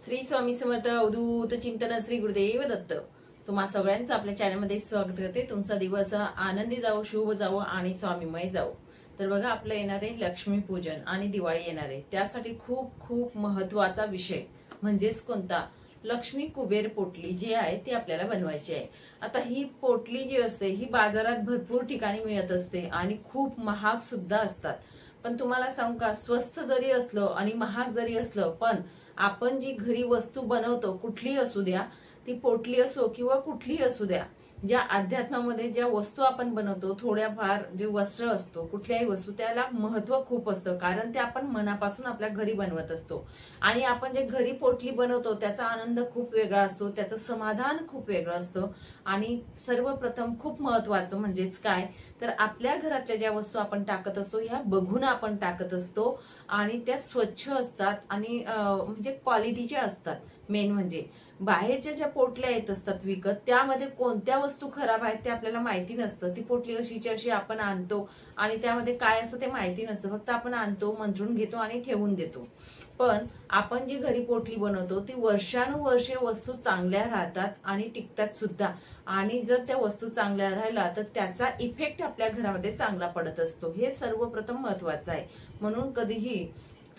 श्री स्वामी समर्थ अवधूत चिंतन श्री गुरुदेव दत्त। तुम्हा सगळ्यांचं आपल्या चॅनलमध्ये स्वागत करते। तुमचा दिवस आनंदी जावो, शुभ जावो आणि स्वामीमय जावो। तर बघा, आपलं येणार आहे लक्ष्मीपूजन आणि दिवाळी येणार आहे। त्यासाठी खूप खूप महत्त्वाचा विषय म्हणजेच कोणता, लक्ष्मी कुबेर पोटली जी आहे ती आपल्याला बनवायची आहे। आता ही पोटली जी असते ही बाजारात भरपूर ठिकाणी मिळत असते आणि खूप महाग सुद्धा असतात। पण तुम्हाला सांगू का, स्वस्त जरी असलं आणि महाग जरी असलं, पण आपण जी घरी वस्तू बनवतो कुठलीही असू द्या, ती पोटली असो किंवा कुठलीही असू द्या, ज्या अध्यात्मामध्ये ज्या वस्तू आपण बनवतो, थोड्याफार जे वस्त्र असतो, कुठल्याही वस्तू त्याला महत्व खूप असतं, कारण ते आपण मनापासून आपल्या घरी बनवत असतो। आणि आपण जे घरी पोटली बनवतो त्याचा आनंद खूप वेगळा असतो, त्याचं समाधान खूप वेगळं असतं। आणि सर्वप्रथम खूप महत्वाचं म्हणजेच काय, तर आपल्या घरातल्या ज्या वस्तू आपण टाकत असतो ह्या बघून आपण टाकत असतो आणि त्या स्वच्छ असतात आणि म्हणजे क्वालिटीच्या असतात। मेन म्हणजे बाहेरच्या ज्या पोटल्या येत असतात विकत, त्यामध्ये कोणत्या वस्तू खराब आहेत ते आपल्याला माहिती नसतं। ती पोटली अशीची अशी आपण आणतो आणि त्यामध्ये काय असतं ते माहिती नसतं, फक्त आपण आणतो, मंत्रून घेतो आणि ठेवून देतो। पण आपण जी घरी पोटली बनवतो ती वर्षानुवर्षे वस्तू चांगल्या राहतात आणि टिकतात सुद्धा। आणि जर त्या वस्तू चांगल्या राहिला तर त्याचा इफेक्ट आपल्या घरामध्ये चांगला पडत असतो, हे सर्वप्रथम महत्वाचं आहे। म्हणून कधीही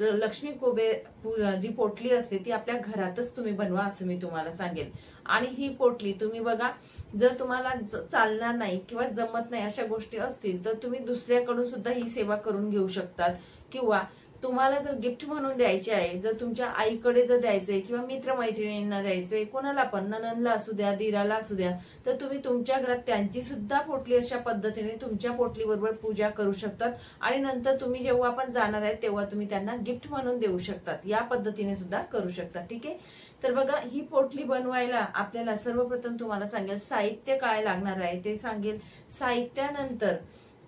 लक्ष्मी कुबेर जी पोटली असते ती आपल्या घरातच तुम्ही बनवा असं मी तुम्हाला सांगेल। आणि ही पोटली तुम्ही बघा, जर तुम्हाला चालणार नाही किंवा जमत नाही अशा गोष्टी असतील तर तुम्ही दुसऱ्याकडून सुद्धा ही सेवा करून घेऊ शकतात। किंवा तुम्हाला जर गिफ्ट म्हणून द्यायचे आहे, जर तुमच्या आईकडे जर द्यायचंय किंवा मित्रमैत्रिणींना द्यायचंय, कोणाला पण, नणंदला असू द्या, दिराला असू द्या, तर तुम्ही तुमच्या घरात त्यांची सुद्धा पोटली अशा पद्धतीने तुमच्या पोटली बरोबर पूजा करू शकतात। आणि नंतर तुम्ही जेव्हा आपण जाणार आहे तेव्हा तुम्ही त्यांना गिफ्ट म्हणून देऊ शकतात, या पद्धतीने सुद्धा करू शकतात। ठीक आहे, तर बघा, ही पोटली बनवायला आपल्याला सर्वप्रथम तुम्हाला सांगेल साहित्य काय लागणार आहे ते सांगेल। साहित्यानंतर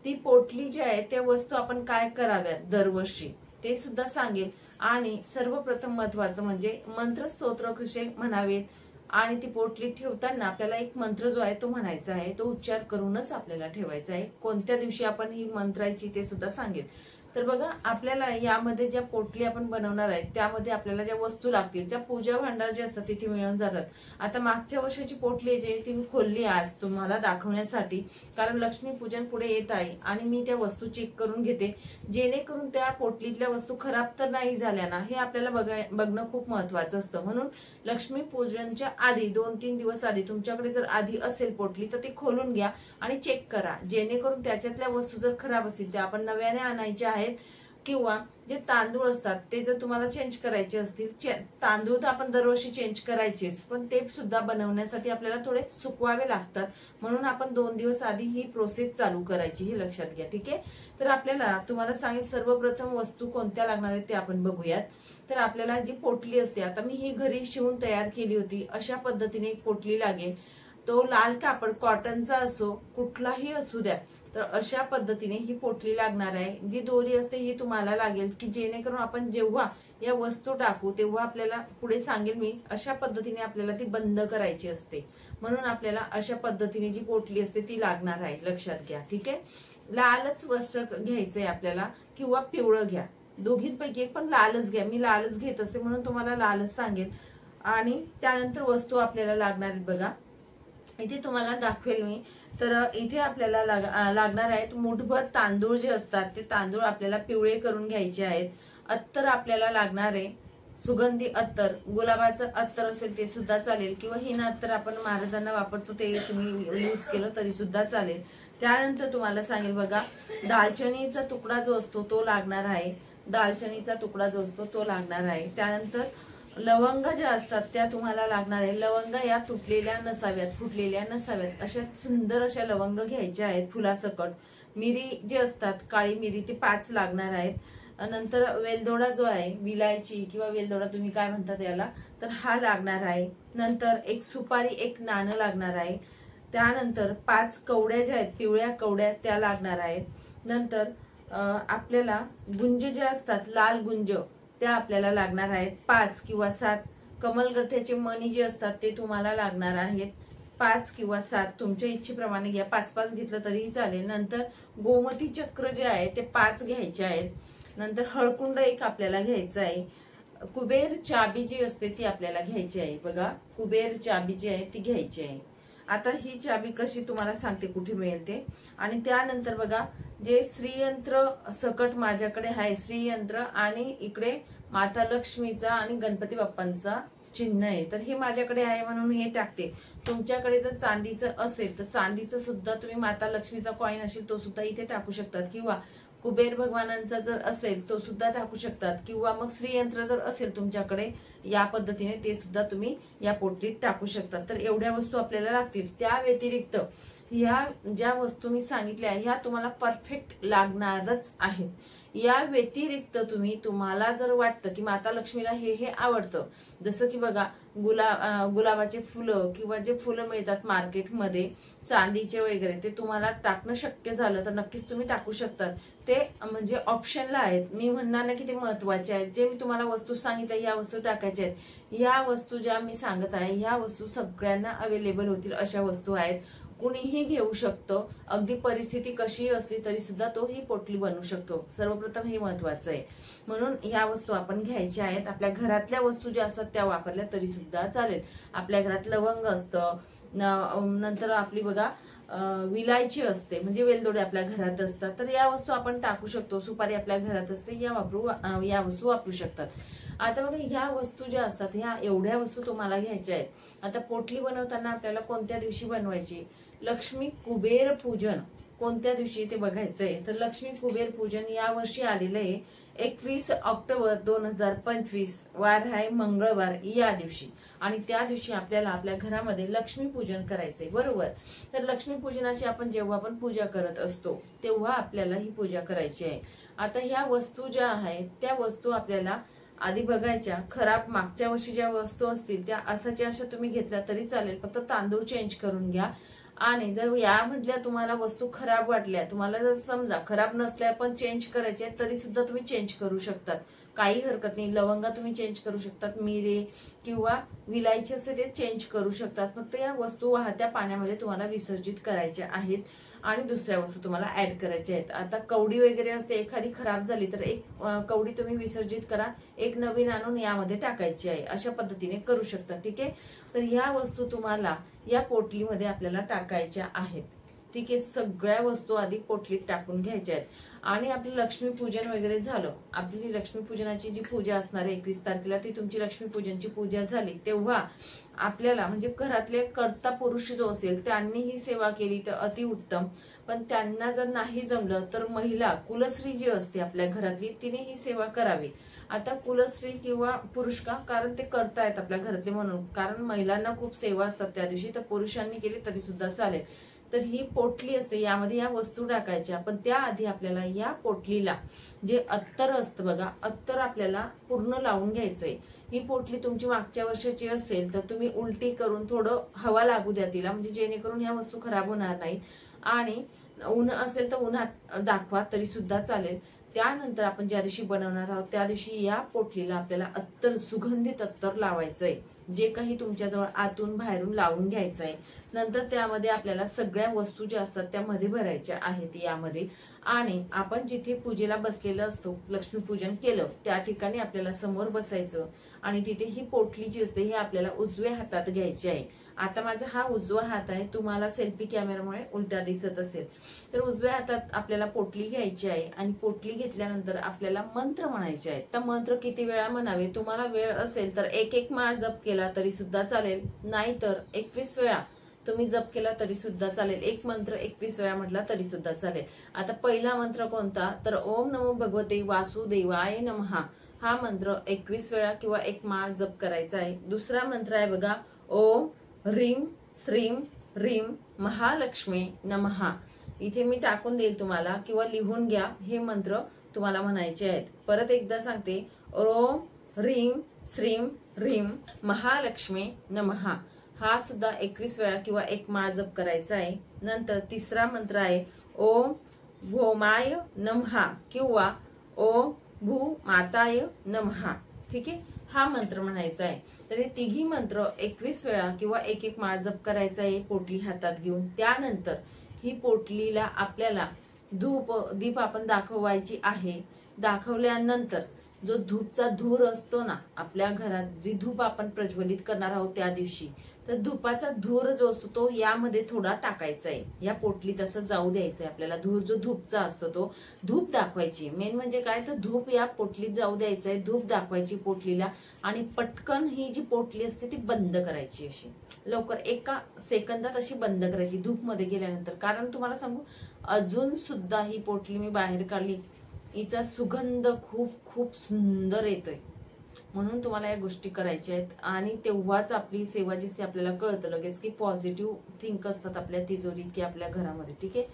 ती पोटली जी आहे त्या वस्तू आपण काय कराव्यात दरवर्षी ते सुद्धा सांगेल। आणि सर्वप्रथम महत्वाचं म्हणजे मंत्र स्तोत्र कसे म्हणावेत, आणि ती पोटली ठेवताना आपल्याला एक मंत्र जो आहे तो म्हणायचा आहे, तो उच्चार करूनच आपल्याला ठेवायचा आहे। कोणत्या दिवशी आपण ही मंत्रायची ते सुद्धा सांगेल। तर बघा, आपल्याला यामध्ये ज्या पोटली आपण बनवणार आहे त्यामध्ये आपल्याला ज्या वस्तू लागतील त्या पूजा भांडार जे असतात तिथे मिळून जातात। आता मागच्या वर्षाची पोटली जी ती मी खोलली आज तुम्हाला दाखवण्यासाठी, कारण लक्ष्मी पूजन पुढे येत आहे आणि मी त्या वस्तू चेक करून घेते, जेणेकरून त्या पोटलीतल्या वस्तू खराब तर नाही झाल्या ना, हे आपल्याला बघणं खूप महत्वाचं असतं। म्हणून लक्ष्मी पूजनच्या आधी 2-3 दिवस आधी तुमच्याकडे जर आधी असेल पोटली तर ती खोलून घ्या आणि चेक करा, जेणेकरून त्याच्यातल्या वस्तू जर खराब असतील त्या आपण नव्याने आणायच्या आहेत। किंवा जे तांदूळ असतात ते जर तुम्हाला चेंज करायचे असतील, तांदूळ तर आपण दरवर्षी चेंज करायचेच, पण ते सुद्धा बनवण्यासाठी आपल्याला थोडे सुकवावे लागतात, म्हणून आपण 2 दिवस आधी ही प्रोसेस चालू करायची, हे लक्षात घ्या। ठीक आहे, तर आपल्याला तुम्हाला सांगेल सर्वप्रथम वस्तू कोणत्या लागणार आहेत ते आपण बघूयात। तर आपल्याला जी पोटली असते, आता मी ही घरी शिवून तयार केली होती, अशा पद्धतीने एक पोटली लागेल। तो लाल कापड कॉटनचा असो, कुठलाही असू द्या, तर अशा पद्धतीने ही पोटली लागणार आहे। जी दोरी असते ही तुम्हाला लागेल, की जेणेकरून आपण जेव्हा या वस्तू टाकू तेव्हा आपल्याला पुढे सांगेल मी, अशा पद्धतीने आपल्याला ती बंद करायची असते। म्हणून आपल्याला अशा पद्धतीने जी पोटली असते ती लागणार आहे, लक्षात घ्या। ठीक आहे, लालच वस्त्र घ्यायचंय आपल्याला किंवा पिवळं घ्या, दोघींपैकी एक, पण लालच घ्या। मी लालच घेत असते म्हणून तुम्हाला लालच सांगेल। आणि त्यानंतर वस्तू आपल्याला लागणार आहेत बघा, इथे तुम्हाला दाखवेल मी। तर इथे आपल्याला लागणार आहेत मुठभर तांदूळ जे असतात ते तांदूळ आपल्याला पिवळे करून घ्यायचे आहेत। अत्तर आपल्याला लागणार आहे, सुगंधी अत्तर, गुलाबाचं अत्तर असेल ते सुद्धा चालेल, किंवा हिना अत्तर आपण महाराजांना वापरतो ते तुम्ही यूज केलं तरी सुद्धा चालेल। त्यानंतर तुम्हाला सांगेल बघा, दालचिनीचा तुकडा जो असतो तो लागणार आहे, दालचिनीचा तुकडा जो असतो तो लागणार आहे। त्यानंतर लवंगा ज्या असतात त्या तुम्हाला लागणार आहे। लवंगा या तुटलेल्या नसाव्यात, फुटलेल्या नसाव्यात, अशा सुंदर अशा लवंग घ्यायच्या आहेत फुलासकट। मिरी जे असतात, काळी मिरी, ती 5 लागणार आहेत। नंतर वेलदोडा जो आहे, विलायची किंवा वेलदोडा तुम्ही काय म्हणतात याला, तर हा लागणार आहे। नंतर एक सुपारी, एक नाणं लागणार आहे। त्यानंतर 5 कवड्या ज्या आहेत पिवळ्या कवड्या त्या लागणार आहेत। नंतर आपल्याला गुंज जे असतात, लाल गुंज, त्या आपल्याला लागणार आहेत 5 किंवा 7। कमलगठ्याचे मणी जे असतात ते तुम्हाला लागणार आहेत 5 किंवा 7, तुमच्या इच्छेप्रमाणे घ्या, 5-5 घेतलं तरीही चालेल। नंतर गोमती चक्र जे आहे ते 5 घ्यायचे आहेत। नंतर हळकुंड एक आपल्याला घ्यायचं आहे। कुबेर चाबी जी असते ती आपल्याला घ्यायची आहे बघा. कुबेर चाबी जी आहे ती घ्यायची आहे. आता ही चाबी कशी तुम्हाला सांगते कुठे मिळेल ते. आणि त्यानंतर बघा जे श्रीयंत्र सकट माझ्याकडे आहे, श्रीयंत्र आणि इकडे माता लक्ष्मीचा आणि गणपती बाप्पांचा चिन्ह आहे. तर हे माझ्याकडे आहे म्हणून हे टाकते. तुमच्याकडे जर चांदीचं असेल तर चांदीचं सुद्धा तुम्ही माता लक्ष्मीचा कॉईन असेल तो सुद्धा इथे टाकू शकतात, किंवा कुबेर भगवानांचा जर असेल तो सुद्धा टाकू शकतात, किंवा मग श्रीयंत्र जर असेल तुमच्याकडे या पद्धतीने ते सुद्धा तुम्ही या पोटलीत टाकू शकतात. तर एवढ्या वस्तू आपल्याला लागतील. त्या व्यतिरिक्त ह्या ज्या वस्तू मी सांगितल्या ह्या तुम्हाला परफेक्ट लागणारच आहेत. या व्यतिरिक्त तुम्हाला जर वाटतं की माता लक्ष्मीला हे आवडतं, जसं की बघा गुलाबाचे फुलं किंवा जे फुलं मिळतात मार्केटमध्ये चांदीचे वगैरे, ते तुम्हाला टाकणं शक्य झालं तर नक्कीच तुम्ही टाकू शकतात. ते म्हणजे ऑप्शनला आहेत. मी म्हणणार नाही की ते महत्वाचे आहेत. जे मी तुम्हाला वस्तू सांगितल्या या वस्तू टाकायच्या आहेत. या वस्तू ज्या मी सांगत आहे ह्या वस्तू सगळ्यांना अवेलेबल होतील अशा वस्तू आहेत. कुणीही घेऊ शकतो. अगदी परिस्थिती कशी असली तरी सुद्धा तो ही पोटली बनवू शकतो. सर्वप्रथम हे महत्वाचं आहे. म्हणून या वस्तू आपण घ्यायच्या आहेत. आपल्या घरातल्या वस्तू ज्या असतात त्या वापरल्या तरी सुद्धा चालेल. आपल्या घरात लवंग असतं, नंतर आपली बघा विलायची असते, म्हणजे वेलदोडे आपल्या घरात असतात, तर या वस्तू आपण टाकू शकतो. सुपारी आपल्या घरात असते, या वस्तू वापरू शकतात. आता बघा ह्या वस्तू ज्या असतात ह्या एवढ्या वस्तू तुम्हाला घ्यायच्या आहेत. आता पोटली बनवताना आपल्याला कोणत्या दिवशी बनवायची, लक्ष्मी कुबेर पूजन कोणत्या दिवशी ते बघायचंय. तर लक्ष्मी कुबेर पूजन या वर्षी आलेलं आहे 21 ऑक्टोबर 2025, वार आहे मंगळवार या दिवशी. आणि त्या दिवशी आपल्याला आपल्या घरामध्ये लक्ष्मी पूजन करायचंय, बरोबर. तर लक्ष्मी पूजनाची आपण जेव्हा आपण पूजा करत असतो तेव्हा आपल्याला ही पूजा करायची आहे. आता ह्या वस्तू ज्या आहेत त्या वस्तू आपल्याला आधी बघायच्या. खराब मागच्या वर्षी ज्या वस्तू असतील त्या असाच्या अशा तुम्ही घेतल्या तरी चालेल, फक्त तांदूळ चेंज करून घ्या. आणि जर यामधल्या तुम्हाला वस्तू खराब वाटल्या, तुम्हाला जर समजा खराब नसल्या पण चेंज करायच्या तरी सुद्धा तुम्ही चेंज करू शकतात, काही हरकत नाही. लवंगा तुम्ही चेंज करू शकतात, मिरे किंवा विलायची असते ते चेंज करू शकतात. फक्त या वस्तू वाहत्या पाण्यामध्ये तुम्हाला विसर्जित करायच्या आहेत आणि दुसऱ्या वस्तू तुम्हाला ऍड करायच्या आहेत. आता कवडी वगैरे असते, एखादी खराब झाली तर एक कवडी तुम्ही विसर्जित करा, एक नवीन आणून यामध्ये टाकायची आहे. अशा पद्धतीने करू शकता, ठीक आहे. तर ह्या वस्तू तुम्हाला या पोटलीमध्ये आपल्याला टाकायच्या आहेत, ठीक आहे. सगळ्या वस्तू आधी पोटलीत टाकून घ्यायच्या आहेत. आणि आपलं लक्ष्मीपूजन वगैरे झालं, आपली लक्ष्मीपूजनाची जी पूजा असणार आहे 21 तारखेला, ती तुमची लक्ष्मीपूजनची पूजा झाली तेव्हा आपल्याला म्हणजे घरातले कर्ता पुरुष जो असेल त्यांनी ही सेवा केली तर अतिउत्तम. पण त्यांना जर नाही जमलं तर महिला कुलस्त्री जी असते आपल्या घरातली तिने ही सेवा करावी. आता कुलस्त्री किंवा पुरुष का, कारण ते करतायत आपल्या घरातले म्हणून, कारण महिलांना खूप सेवा असतात त्या दिवशी, तर पुरुषांनी केली तरी सुद्धा चालेल. तर ही पोटली असते, यामध्ये या वस्तू टाकायच्या. पण त्याआधी आपल्याला या पोटलीला जे अत्तर असतं बघा, अत्तर आपल्याला पूर्ण लावून घ्यायचंय. ही पोटली तुमची मागच्या वर्षाची असेल तर तुम्ही उलटी करून थोडं हवा लागू द्या तिला, म्हणजे जेणेकरून ह्या वस्तू खराब होणार नाहीत. आणि ऊन असेल तर उन्हात दाखवा तरी सुद्धा चालेल. त्यानंतर आपण ज्या दिवशी बनवणार आहोत त्या दिवशी या पोटलीला आपल्याला अत्तर, सुगंधित अत्तर लावायचंय. जे काही तुमच्याजवळ आतून बाहेरून लावून घ्यायचं आहे. नंतर त्यामध्ये आपल्याला सगळ्या वस्तू ज्या असतात त्यामध्ये भरायच्या आहेत यामध्ये. आणि आपण जिथे पूजेला बसलेलं असतो, लक्ष्मीपूजन केलं त्या ठिकाणी आपल्याला समोर बसायचं आणि तिथे ही पोटली जी असते ही आपल्याला उजव्या हातात घ्यायची आहे. आता माझा हा उजवा हात आहे, तुम्हाला सेल्फी कॅमेरामुळे उलटा दिसत असेल. तर उजव्या हातात आपल्याला पोटली घ्यायची आहे आणि पोटली घेतल्यानंतर आपल्याला मंत्र म्हणायचे आहेत. तर मंत्र किती वेळा म्हणावे, तुम्हाला वेळ असेल तर एक माळ जप केला तरी सुद्धा चालेल, नाहीतर 21 वेळा तुम्ही जप केला तरी सुद्धा चालेल. एक मंत्र 21 वेळा म्हटला तरी सुद्धा चालेल. आता पहिला मंत्र कोणता, तर ओम नमो भगवते वासुदेवाय नमः हा मंत्र 21 वेळा किंवा एक माळ जप करायचा आहे. दुसरा मंत्र आहे बघा, ओम ह्रीम श्रीम ह्रीम महालक्ष्मी नमः. इथे मी टाकून देईल तुम्हाला किंवा लिहून घ्या, हे मंत्र तुम्हाला म्हणायचे आहेत. परत एकदा सांगते, ओम ह्रीम श्रीम ह्रीम महालक्ष्मी नमः हा सुद्धा 21 वेळा किंवा एक माळ जप करायचा आहे. नंतर तिसरा मंत्र आहे ओम भौमाय नमः किंवा ओम भू माताय नमः, ठीक आहे. हा मंत्र म्हणायचा आहे. तर हे तिघी मंत्र 21 वेळा किंवा एक माळ जप करायचा आहे पोटली हातात घेऊन. त्यानंतर ही पोटलीला आपल्याला दीप आपण दाखवायची आहे. दाखवल्यानंतर जो धूपचा धूर असतो ना आपल्या घरात, जी धूप आपण प्रज्वलित करणार आहोत त्या दिवशी, तर धुपाचा धूर जो असतो तो यामध्ये थोडा टाकायचा आहे, या पोटलीत असं जाऊ द्यायचंय आपल्याला. धूर जो धूपचा असतो तो धूप दाखवायची. मेन म्हणजे काय, तर धूप या पोटलीत जाऊ द्यायचंय, धूप दाखवायची पोटलीला आणि पटकन ही जी पोटली असते ती बंद करायची. अशी लवकर 1 सेकंदात अशी बंद करायची धूप मध्ये गेल्यानंतर. कारण तुम्हाला सांगू, अजून सुद्धा ही पोटली मी बाहेर काढली, हिचा सुगंध खूप खूप सुंदर येतोय. म्हणून तुम्हाला या गोष्टी करायच्या आहेत आणि तेव्हाच आपली सेवा जी असते आपल्याला कळतं लगेच की पॉझिटिव्ह थिंक असतात आपल्या तिजोरीत की आपल्या घरामध्ये. ठीक आहे.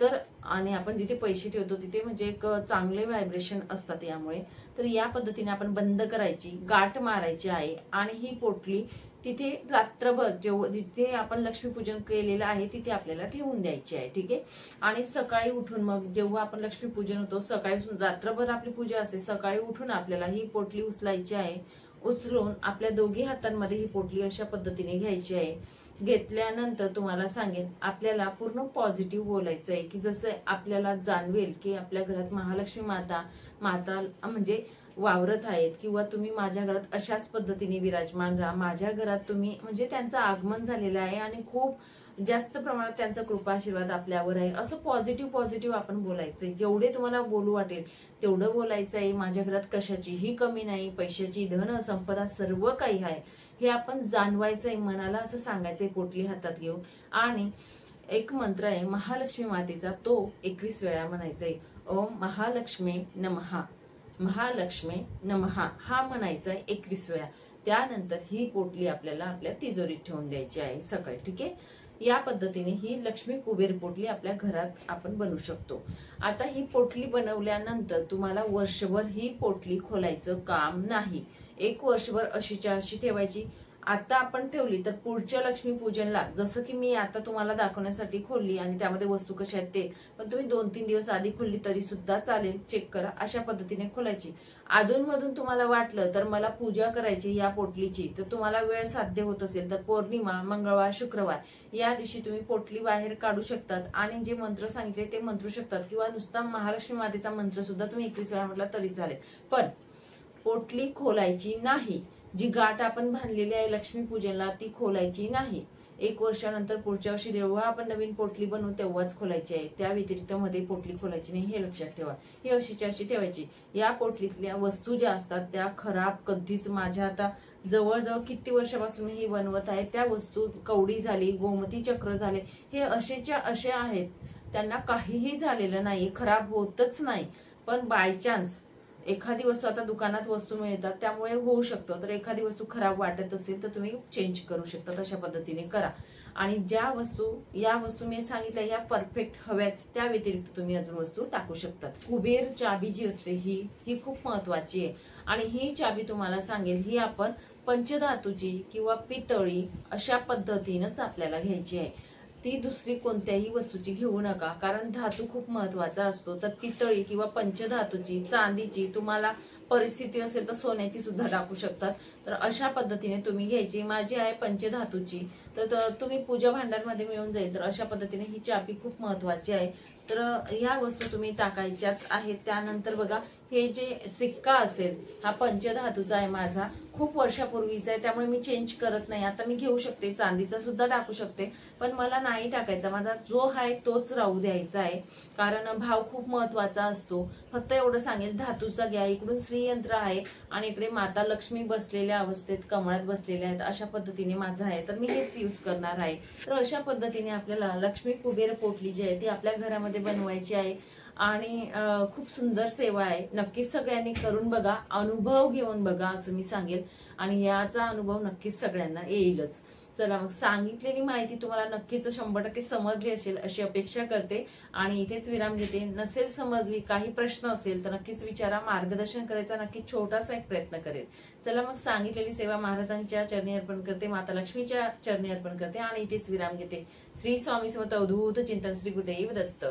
तर आणि आपण जिथे पैसे ठेवतो तिथे म्हणजे एक चांगले व्हायब्रेशन असतात यामुळे. तर या पद्धतीने आपण बंद करायची, गाठ मारायची आहे आणि ही पोटली तिथे रात्रभर जिथे आपण लक्ष्मीपूजन केलेलं आहे तिथे आपल्याला ठेवून द्यायची आहे. ठीक आहे. आणि सकाळी उठून मग जेव्हा आपण लक्ष्मीपूजन होतो, सकाळी रात्रभर आपली पूजा असते, सकाळी उठून आपल्याला ही पोटली उचलायची आहे. उचलून आपल्या दोघी हातांमध्ये ही पोटली अशा पद्धतीने घ्यायची आहे. घेतल्यानंतर तुम्हाला सांगेन, आपल्याला पूर्ण पॉझिटिव्ह बोलायचं आहे की जसं आपल्याला जाणवेल की आपल्या घरात महालक्ष्मी माता म्हणजे वावरत आहेत किंवा तुम्ही माझ्या घरात अशाच पद्धतीने विराजमान राहा. माझ्या घरात तुम्ही म्हणजे त्यांचं आगमन झालेलं आहे आणि खूप जास्त प्रमाणात त्यांचा कृपा आशीर्वाद आपल्यावर आहे. असं पॉझिटिव्ह आपण बोलायचंय. जेवढे तुम्हाला बोलू वाटेल तेवढं बोलायचंय. माझ्या घरात कशाचीही कमी नाही, पैशाची, धन, संपदा सर्व काही आहे हे आपण जाणवायचंय, मनाला असं सांगायचंय पोटली हातात घेऊन. आणि एक मंत्र आहे महालक्ष्मी मातेचा, तो 21 वेळा म्हणायचाय. ओम महालक्ष्मी नमः, महालक्ष्मी नमः हा म्हणायचा आहे 21 वेळा. त्यानंतर ही पोटली आपल्याला आपल्या तिजोरीत ठेवून द्यायची आहे सकाळी. ठीक आहे. या पद्धतीने ही लक्ष्मी कुबेर पोटली आपल्या घरात आपण बनवू शकतो. आता ही पोटली बनवल्यानंतर तुम्हाला वर्षभर ही पोटली खोलायचं काम नाही. 1 वर्षभर अशीच्या अशी ठेवायची. आता आपण ठेवली तर पुढच्या लक्ष्मी पूजनला, जसं की मी आता तुम्हाला दाखवण्यासाठी खोलली आणि त्यामध्ये वस्तू कशा आहेत ते, पण तुम्ही 2-3 दिवस आधी खोलली तरी सुद्धा चालेल, चेक करा. अशा पद्धतीने खोलायची. अधूनमधून तुम्हाला वाटलं तर मला पूजा करायची या पोटलीची, तर तुम्हाला वेळ साध्य होत असेल तर पौर्णिमा, मंगळवार, शुक्रवार या दिवशी तुम्ही पोटली बाहेर काढू शकतात आणि जे मंत्र सांगितले ते मंत्रू शकतात किंवा नुसता महालक्ष्मी मातेचा मंत्र सुद्धा तुम्ही 21 वेळा म्हटला तरी चालेल. पण पोटली खोलायची नाही. जी गाठ आपण बांधलेली आहे लक्ष्मी पूजनला ती खोलायची नाही. 1 वर्षानंतर पुढच्या वर्षी जेव्हा आपण नवीन पोटली बनवू तेव्हाच खोलायची आहे. त्या व्यतिरिक्त मध्ये पोटली खोलायची नाही, हे लक्षात ठेवा. ही अशीच्या अशी ठेवायची. या पोटलीतल्या वस्तू ज्या असतात त्या खराब कधीच, माझ्या आता जवळजवळ किती वर्षापासून मी ही बनवत आहे, त्या वस्तू कवडी झाली, गोमती चक्र झाले, हे असेच्या असे आहेत. त्यांना काहीही झालेलं नाही, खराब होतच नाही. पण बाय चान्स एखादी वस्तू, आता दुकानात वस्तू मिळतात त्यामुळे होऊ शकतं, तर एखादी वस्तू खराब वाटत असेल तर तुम्ही चेंज करू शकता. तशा पद्धतीने करा. आणि या वस्तू मी सांगितल्या या परफेक्ट हव्याच, त्या व्यतिरिक्त तुम्ही अजून वस्तू टाकू शकतात. कुबेर चाबी जी असते ही खूप महत्वाची आहे आणि ही चाबी तुम्हाला सांगेल, ही आपण पंचधातूची किंवा पितळी अशा पद्धतीनंच आपल्याला घ्यायची आहे. ती दुसरी कोणत्याही वस्तूची घेऊ नका, कारण धातू खूप महत्वाचा असतो. तर पितळी किंवा पंचधातूची, चांदीची, तुम्हाला परिस्थिती असेल तर सोन्याची सुद्धा टाकू शकतात. तर अशा पद्धतीने तुम्ही घ्यायची. माझी आहे पंचधातूची, तर तुम्ही पूजा भांडारमध्ये मिळून जाईल. तर अशा पद्धतीने ही चाबी खूप महत्वाची आहे. तर ह्या वस्तू तुम्ही टाकायच्याच आहेत. त्यानंतर बघा, हे जे सिक्का असेल हा पंचधातूचा आहे, माझा खूप वर्षापूर्वीचा आहे, त्यामुळे मी चेंज करत नाही. आता मी घेऊ शकते, चांदीचा सुद्धा टाकू शकते, पण मला नाही टाकायचा. माझा जो आहे तोच राहू द्यायचा आहे, कारण भाव खूप महत्वाचा असतो. फक्त एवढं सांगेल, धातूचा घ्या. इकडून श्रीयंत्र आहे आणि इकडे माता लक्ष्मी बसलेल्या अवस्थेत कमळात बसलेल्या आहेत. अशा पद्धतीने माझं आहे, तर मी हेच यूज करणार आहे. तर अशा पद्धतीने आपल्याला लक्ष्मी कुबेर पोटली जी आहे ती आपल्या घरामध्ये बनवायची आहे आणि खूप सुंदर सेवा आहे. नक्कीच सगळ्यांनी करून बघा, अनुभव घेऊन बघा असं मी सांगेल आणि याचा अनुभव नक्कीच सगळ्यांना येईलच. चला मग, सांगितलेली माहिती तुम्हाला नक्कीच 100% समजली असेल अशी अपेक्षा करते आणि इथेच विराम घेते. नसेल समजली, काही प्रश्न असेल तर नक्कीच विचारा. मार्गदर्शन करायचा नक्कीच छोटासा एक प्रयत्न करेल. चला मग, सांगितलेली सेवा महाराजांच्या चरणी अर्पण करते, माता लक्ष्मीच्या चरणी अर्पण करते आणि इथेच विराम घेते. श्री स्वामी समर्थ. अवधूत चिंतन. श्री गुरुदेव दत्त.